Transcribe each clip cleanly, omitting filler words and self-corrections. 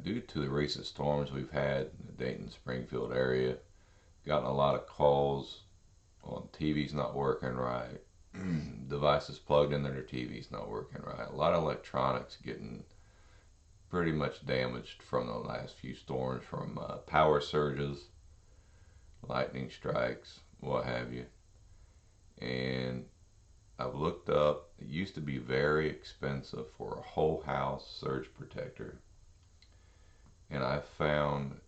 Due to the recent storms we've had in the Dayton Springfield area, gotten a lot of calls on TVs not working right, devices plugged in their TVs not working right. A lot of electronics getting pretty much damaged from the last few storms, from power surges, lightning strikes, what have you. And I've looked up, it used to be very expensive for a whole house surge protector. And I found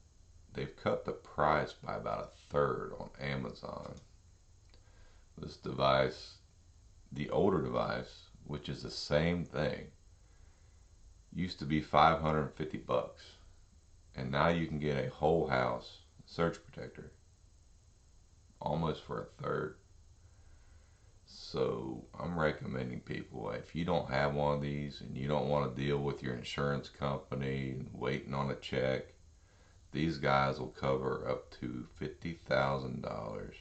they've cut the price by about a third on Amazon. This device, the older device, which is the same thing, used to be $550, and now you can get a whole house surge protector almost for a third. So I'm recommending people, if you don't have one of these and you don't want to deal with your insurance company and waiting on a check, these guys will cover up to $50,000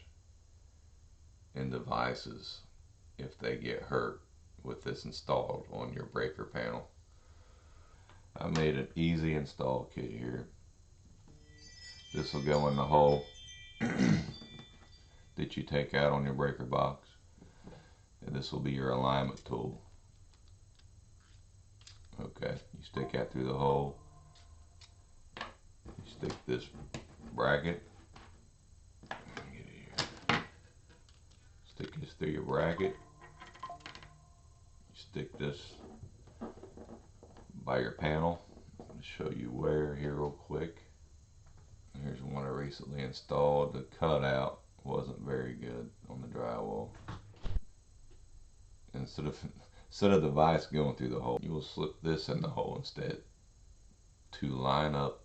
in devices if they get hurt with this installed on your breaker panel. I made an easy install kit here. This will go in the hole that you take out on your breaker box, and this will be your alignment tool. Okay, you stick that through the hole. You stick this bracket. Get it here. Stick this through your bracket. You stick this by your panel. I'll show you where here real quick. Here's one I recently installed. The cutout wasn't very good on the drywall. Instead of the device going through the hole, you will slip this in the hole instead to line up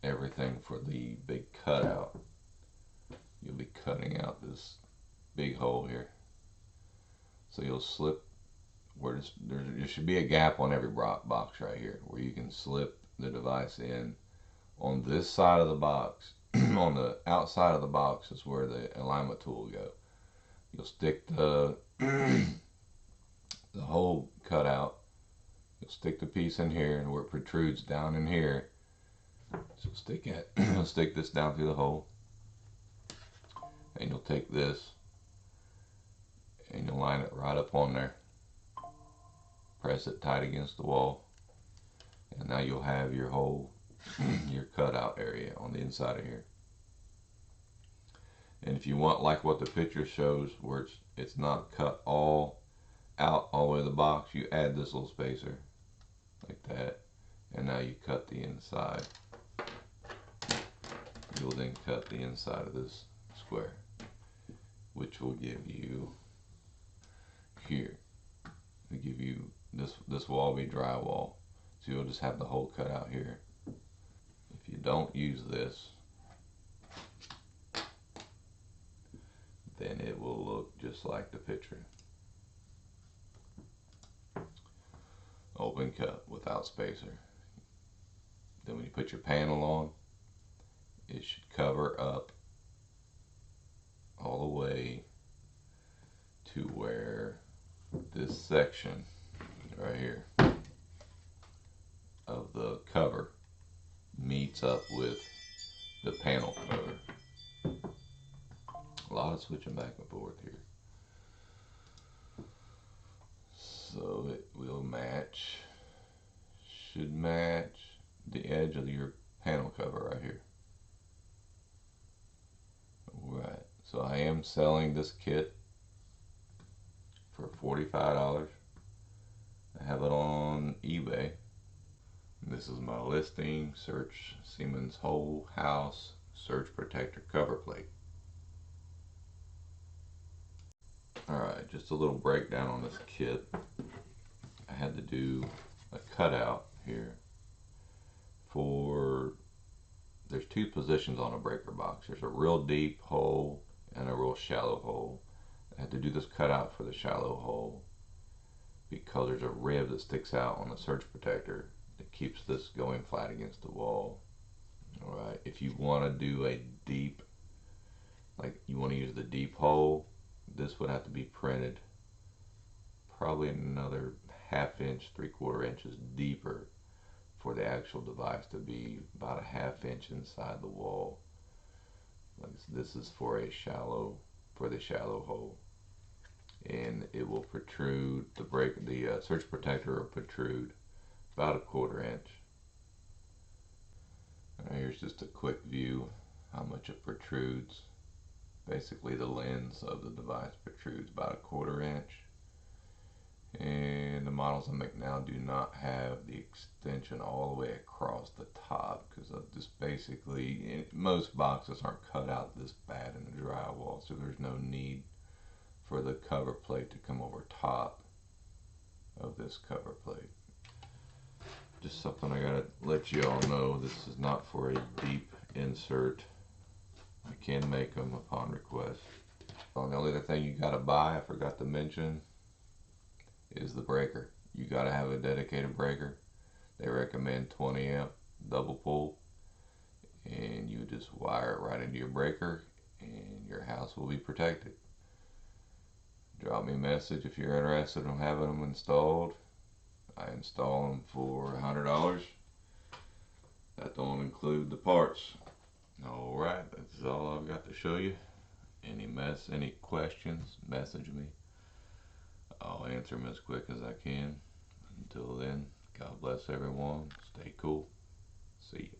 everything for the big cutout. You'll be cutting out this big hole here. So you'll slip where there should be a gap on every box right here where you can slip the device in. On this side of the box, on the outside of the box is where the alignment tool will go. You'll stick the the hole cut out. You'll stick the piece in here, and where it protrudes down in here. So stick this down through the hole, and you'll take this and you'll line it right up on there. Press it tight against the wall, and now you'll have your hole, your cutout area on the inside of here. And if you want, like what the picture shows, where it's not cut all out all the way to the box, you add this little spacer like that, and now you cut the inside. You'll then cut the inside of this square, which will give you here. It'll give you this wall be drywall, so you'll just have the hole cut out here. If you don't use this, then it will look just like the picture. Open cut without spacer. Then when you put your panel on, it should cover up all the way to where this section right here of the cover meets up with the panel cover. A lot of switching back and forth here. So it will match, should match the edge of your panel cover right here. Alright, so I am selling this kit for $45. I have it on eBay. This is my listing. Search Siemens Whole House Surge Protector Cover Plate. Alright, just a little breakdown on this kit. I had to do a cutout here for, there's two positions on a breaker box. There's a real deep hole and a real shallow hole. I had to do this cutout for the shallow hole because there's a rib that sticks out on the surge protector that keeps this going flat against the wall. Alright, if you want to do a deep, like you want to use the deep hole, this would have to be printed probably another 1/2 inch, 3/4 inches deeper for the actual device to be about a half inch inside the wall. Like this is for the shallow hole, and it will protrude the surge protector will protrude about a 1/4 inch. Here's just a quick view how much it protrudes. Basically, the lens of the device protrudes about a 1/4 inch. And the models I make now do not have the extension all the way across the top, because just basically most boxes aren't cut out this bad in the drywall, so there's no need for the cover plate to come over top of this cover plate. Just something I gotta let you all know, this is not for a deep insert. I can make them upon request. The only other thing you gotta buy, I forgot to mention, is the breaker. You gotta have a dedicated breaker. They recommend 20 amp double pole, and you just wire it right into your breaker and your house will be protected. Drop me a message if you're interested in having them installed. I install them for $100. That don't include the parts. Alright, that's all I've got to show you. Any questions, message me. I'll answer them as quick as I can. Until then, God bless everyone. Stay cool. See you.